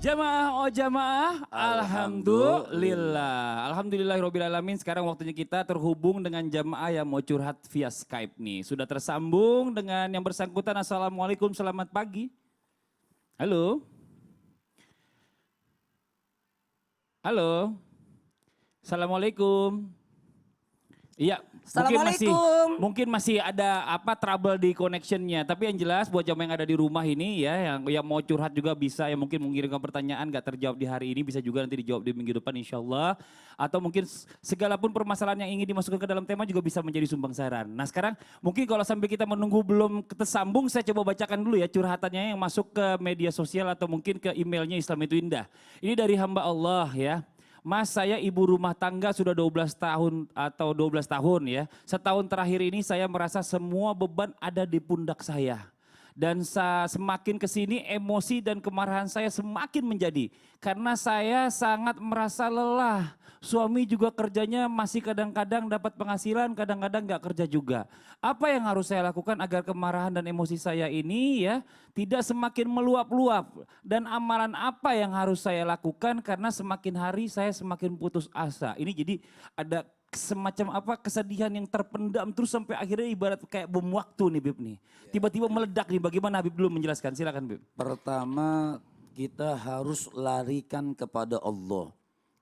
Jamaah, oh jamaah, Alhamdulillah. Alhamdulillahirrabbilalamin. Sekarang waktunya kita terhubung dengan jamaah yang mau curhat via Skype nih. Sudah tersambung dengan yang bersangkutan. Assalamualaikum, selamat pagi. Halo. Halo. Assalamualaikum. Iya, Assalamualaikum. mungkin masih ada apa trouble di connectionnya. Tapi yang jelas buat jamaah yang ada di rumah ini ya, yang mau curhat juga bisa, yang mungkin mengirimkan pertanyaan gak terjawab di hari ini bisa juga nanti dijawab di minggu depan insya Allah. Atau mungkin segala pun permasalahan yang ingin dimasukkan ke dalam tema juga bisa menjadi sumbang saran. Nah sekarang mungkin kalau sampai kita menunggu belum tersambung, saya coba bacakan dulu ya curhatannya yang masuk ke media sosial atau mungkin ke emailnya Islam itu Indah. Ini dari hamba Allah ya. Mas, saya ibu rumah tangga sudah 12 tahun atau 12 tahun ya. Setahun terakhir ini saya merasa semua beban ada di pundak saya. Dan semakin kesini emosi dan kemarahan saya semakin menjadi. Karena saya sangat merasa lelah. Suami juga kerjanya masih kadang-kadang dapat penghasilan, kadang-kadang gak kerja juga. Apa yang harus saya lakukan agar kemarahan dan emosi saya ini ya tidak semakin meluap-luap. Dan amalan apa yang harus saya lakukan karena semakin hari saya semakin putus asa. Ini jadi ada semacam apa kesedihan yang terpendam terus sampai akhirnya ibarat kayak bom waktu nih Bib nih. Tiba-tiba meledak nih, bagaimana Habib dulu menjelaskan, silakan Bib. Pertama kita harus larikan kepada Allah.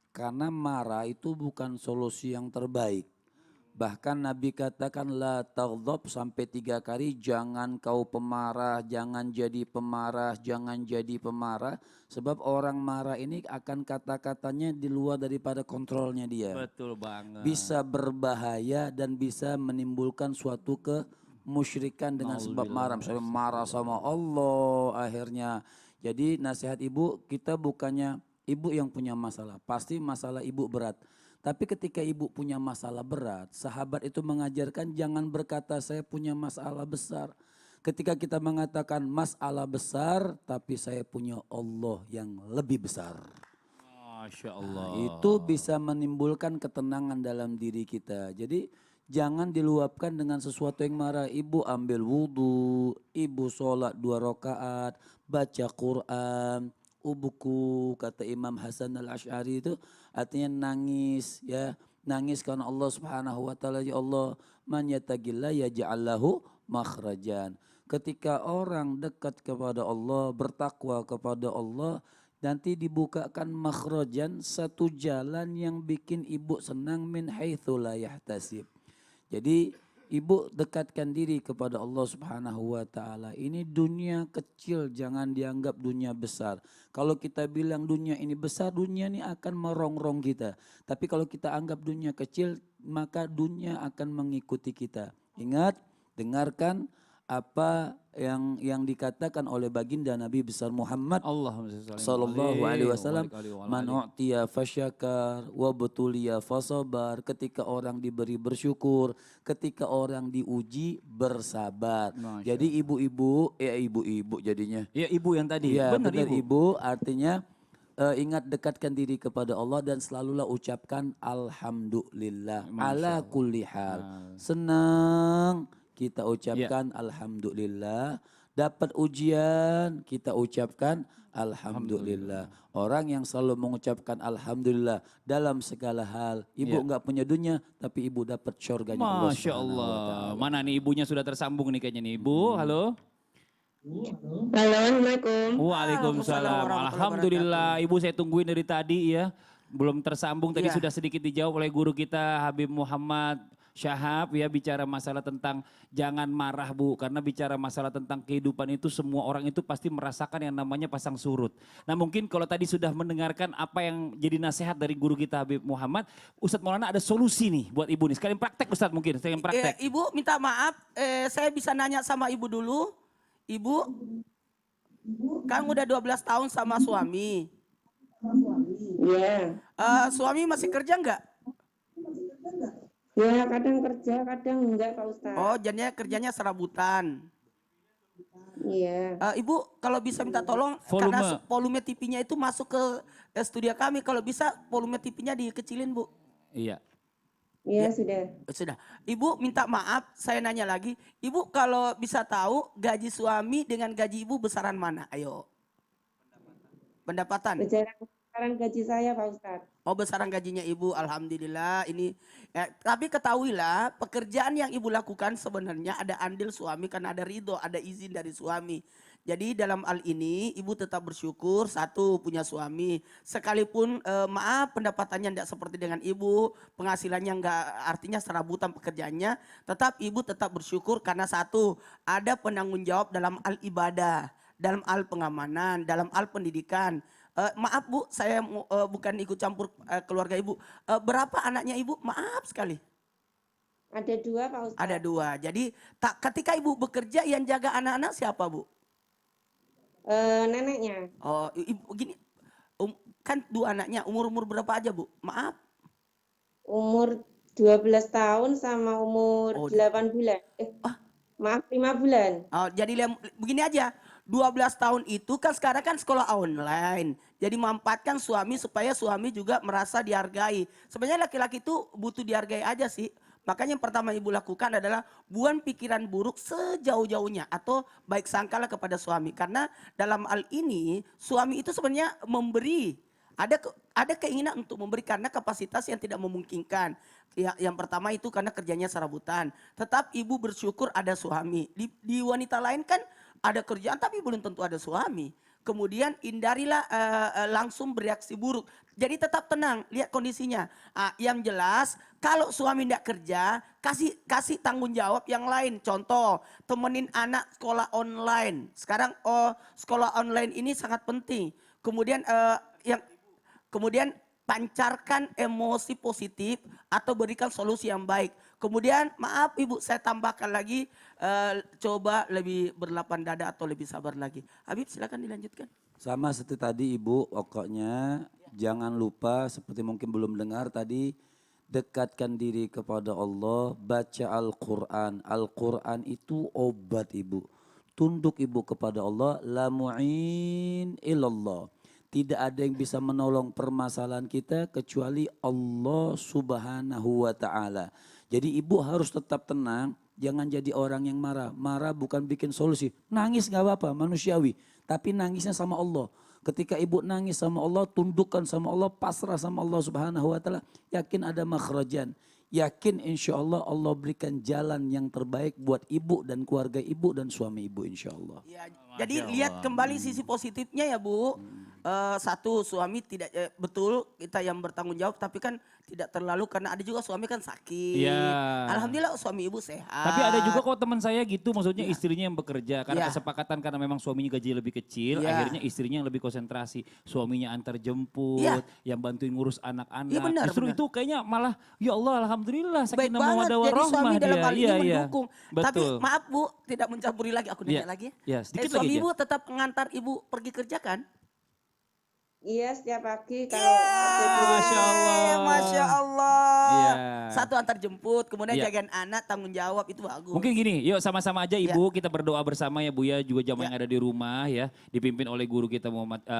Karena marah itu bukan solusi yang terbaik. Bahkan Nabi katakan la taghdab sampai 3 kali, jangan kau pemarah, jangan jadi pemarah, jangan jadi pemarah. Sebab orang marah ini akan kata-katanya di luar daripada kontrolnya dia. Betul banget. Bisa berbahaya dan bisa menimbulkan suatu kemusyrikan dengan sebab marah. Misalnya marah sama Allah akhirnya. Jadi nasihat ibu, kita bukannya ibu yang punya masalah. Pasti masalah ibu berat. Tapi ketika ibu punya masalah berat, sahabat itu mengajarkan jangan berkata saya punya masalah besar. Ketika kita mengatakan masalah besar, tapi saya punya Allah yang lebih besar. Masya Allah. Nah, itu bisa menimbulkan ketenangan dalam diri kita. Jadi jangan diluapkan dengan sesuatu yang marah. Ibu ambil wudhu, ibu sholat 2 rakaat, baca Quran. Ubuku kata Imam Hasan al-Ash'ari itu artinya nangis ya. Nangis karena Allah subhanahu wa ta'ala, ya Allah man yattaqillah yaj'al lahu makhrajan. Ketika orang dekat kepada Allah, bertakwa kepada Allah, nanti dibukakan makhrajan, satu jalan yang bikin ibu senang min haitsu la yahtasib. Jadi ibu dekatkan diri kepada Allah subhanahu wa ta'ala. Ini dunia kecil, jangan dianggap dunia besar. Kalau kita bilang dunia ini besar, dunia ini akan merongrong kita. Tapi kalau kita anggap dunia kecil, maka dunia akan mengikuti kita. Ingat, dengarkan apa yang dikatakan oleh baginda Nabi besar Muhammad sallallahu alaihi wasallam, man u'tiya fasyakar wa butuliya fasabar. Ketika orang diberi bersyukur, ketika orang diuji bersabar. Jadi ibu-ibu jadinya. Ya ibu yang tadi. Ya, benar ibu artinya ingat dekatkan diri kepada Allah dan selalulah ucapkan alhamdulillah ala kulli hal. Senang kita ucapkan alhamdulillah, dapat ujian kita ucapkan alhamdulillah. Orang yang selalu mengucapkan alhamdulillah dalam segala hal. Ibu enggak punya dunia tapi ibu dapat syurganya Allah. Masya Allah. Mana nih ibunya sudah tersambung nih kayaknya nih ibu. Halo. Halo, Assalamualaikum. Waalaikumsalam. Alhamdulillah ibu saya tungguin dari tadi ya. Belum tersambung tadi sudah sedikit dijawab oleh guru kita Habib Muhammad Syahab ya, bicara masalah tentang jangan marah Bu, karena bicara masalah tentang kehidupan itu semua orang itu pasti merasakan yang namanya pasang surut. Nah mungkin kalau tadi sudah mendengarkan apa yang jadi nasihat dari guru kita Habib Muhammad, Ustadz Maulana ada solusi nih buat ibu nih. Sekalian praktek Ustadz mungkin, sekalian praktek. Ibu minta maaf, saya bisa nanya sama ibu dulu. Ibu kan udah 12 tahun sama suami. Iya. Suami masih kerja enggak? Ya kadang kerja, kadang enggak Pak Ustadz. Oh jadinya kerjanya serabutan. Iya. Ibu kalau bisa minta tolong, karena volume TV-nya itu masuk ke studio kami. Kalau bisa volume TV-nya dikecilin Bu. Iya. Iya sudah. Sudah. Ibu minta maaf, saya nanya lagi. Ibu kalau bisa tahu gaji suami dengan gaji ibu besaran mana? Ayo. Pendapatan. Besaran gaji saya Pak Ustadz. Oh, besaran gajinya ibu, alhamdulillah. Ini, tapi ketahuilah pekerjaan yang ibu lakukan sebenarnya ada andil suami karena ada ridho, ada izin dari suami. Jadi dalam hal ini ibu tetap bersyukur satu punya suami. Sekalipun maaf pendapatannya tidak seperti dengan ibu, penghasilannya enggak artinya serabutan pekerjaannya, tetap ibu tetap bersyukur karena satu ada penanggung jawab dalam hal ibadah, dalam hal pengamanan, dalam hal pendidikan. Maaf Bu, saya bukan ikut campur keluarga ibu. Berapa anaknya ibu? Maaf sekali. Ada 2 Pak Ustadz. Ada 2. Jadi ketika ibu bekerja yang jaga anak-anak siapa Bu? Neneknya. Oh ibu gini, kan 2 anaknya umur berapa aja Bu? Maaf. Umur 12 tahun sama umur Oh, 8 bulan. Maaf 5 bulan. Oh, jadi begini aja, 12 tahun itu kan sekarang kan sekolah online. Jadi memanfaatkan suami supaya suami juga merasa dihargai. Sebenarnya laki-laki itu butuh dihargai aja sih. Makanya yang pertama ibu lakukan adalah buang pikiran buruk sejauh-jauhnya atau baik sangkalah kepada suami. Karena dalam hal ini suami itu sebenarnya memberi. Ada keinginan untuk memberi karena kapasitas yang tidak memungkinkan. Yang pertama itu karena kerjanya serabutan. Tetap ibu bersyukur ada suami. Di wanita lain kan ada kerjaan tapi belum tentu ada suami. Kemudian hindarilah langsung bereaksi buruk. Jadi tetap tenang, lihat kondisinya. Yang jelas kalau suami tidak kerja, kasih tanggung jawab yang lain. Contoh, temenin anak sekolah online. Sekarang sekolah online ini sangat penting. Kemudian pancarkan emosi positif atau berikan solusi yang baik. Kemudian maaf ibu saya tambahkan lagi coba lebih berlapang dada atau lebih sabar lagi. Habib silakan dilanjutkan. Sama seperti tadi Ibu, pokoknya jangan lupa seperti mungkin belum dengar tadi, dekatkan diri kepada Allah, baca Al-Quran. Al-Quran itu obat Ibu. Tunduk Ibu kepada Allah, la mu'in illallah. Tidak ada yang bisa menolong permasalahan kita kecuali Allah Subhanahu wa ta'ala. Jadi ibu harus tetap tenang, jangan jadi orang yang marah. Marah bukan bikin solusi. Nangis gak apa-apa, manusiawi. Tapi nangisnya sama Allah. Ketika ibu nangis sama Allah, tundukkan sama Allah, pasrah sama Allah Subhanahu wa ta'ala. Yakin ada makhrajan. Yakin insya Allah Allah berikan jalan yang terbaik buat ibu dan keluarga ibu dan suami ibu insya Allah. Ya, jadi lihat kembali sisi positifnya ya Bu. Satu suami tidak betul kita yang bertanggung jawab tapi kan tidak terlalu karena ada juga suami kan sakit. Iya. Alhamdulillah suami ibu sehat. Tapi ada juga kok teman saya gitu, maksudnya istrinya yang bekerja karena Iya. kesepakatan karena memang suaminya gaji lebih kecil, Iya. akhirnya istrinya yang lebih konsentrasi, suaminya antar jemput, Iya. yang bantuin ngurus anak-anak. Iya, benar, Justru benar. itu kayaknya malah ya Allah alhamdulillah Baik sakinah banget mawaddah jadi warahmah suami dalam dia. hal ini Iya, iya. mendukung. Tapi Betul. maaf Bu tidak mencampuri lagi aku nanya Iya. lagi. Iya, sedikit lagi Suami aja. ibu tetap mengantar ibu pergi kerja kan? Iya setiap pagi kalau Masya Allah. Masya Allah. Iya. Satu antar jemput, kemudian Iya. jagain anak, tanggung jawab itu bagus. Mungkin gini, yuk sama-sama aja Ibu kita berdoa bersama ya Bu ya, juga jamaah yang ada di rumah ya, dipimpin oleh guru kita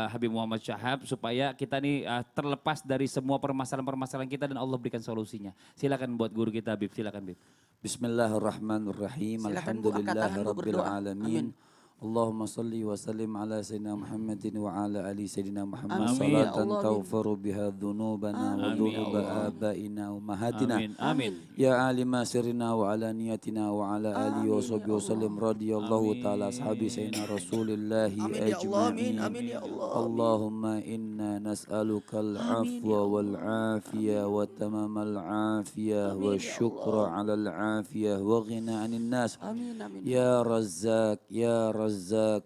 Habib Muhammad Syahab supaya kita nih terlepas dari semua permasalahan-permasalahan kita dan Allah berikan solusinya. Silakan buat guru kita Habib, silakan Habib. Bismillahirrahmanirrahim. Silakan, Bu, angkat tangan, Bu, Alhamdulillahirabbil berdoa. alamin. Allahumma salli wa sallim ala sayyidina Muhammadin wa ala ali sayyidina Muhammad Amin, ya salatan Allah, amin. taghfiru biha dhunubana wa Amin, dhunuba ya Allah. abaina wa mahatina. Amin, amin. Ya alima sirina wa ala niyatina wa ala alihi wa sahbihi wa sallim radiyallahu Amin. ta'ala ashabi sayyidina Rasulillahi Amin ya Allah, amin, ajma'in. amin ya Allah. Allahumma inna nas'aluka al-afwa wal-afiyah wa tamamal afiyah wa syukra ala al-afiyah wa ghina anin nas. Amin, amin. Ya Razzaq, Ya Razzaq,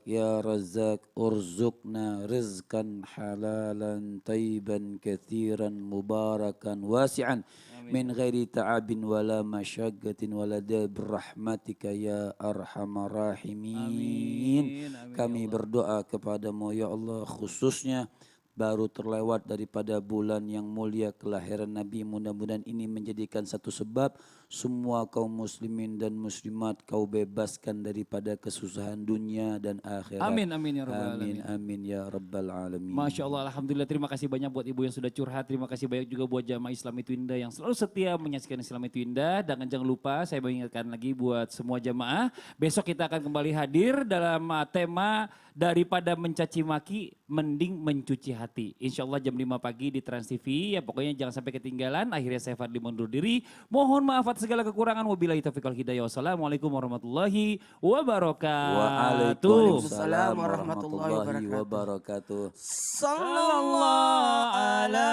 Ya Razzaq, urzuqna rizqan halalan tayyiban kathiran mubarakan wasi'an min ghairi ta'abin wala masyaggatin wala birrahmatika ya arhamar rahimin. Amin, amin, Kami berdoa kepadamu ya Allah khususnya baru terlewat daripada bulan yang mulia kelahiran Nabi. Mudah-mudahan ini menjadikan satu sebab semua kaum muslimin dan muslimat kau bebaskan daripada kesusahan dunia dan akhirat. Amin, amin ya rabbal Amin, alamin. amin ya rabbal alamin. Masya Allah, Alhamdulillah, terima kasih banyak buat ibu yang sudah curhat. Terima kasih banyak juga buat jamaah Islam itu Indah yang selalu setia menyaksikan Islam itu Indah. Dan jangan lupa saya mengingatkan lagi buat semua jamaah. Besok kita akan kembali hadir dalam tema daripada mencaci maki, mending mencuci hati. Insya Allah jam 5 pagi di Trans TV. Ya pokoknya jangan sampai ketinggalan. Akhirnya saya Fadli mundur diri. Mohon maaf atas segala kekurangan. Wabillahi taufiq wal hidayah. Wassalamualaikum warahmatullahi wabarakatuh. Waalaikumsalam warahmatullahi wabarakatuh. Sallallahu ala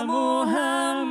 Muhammad.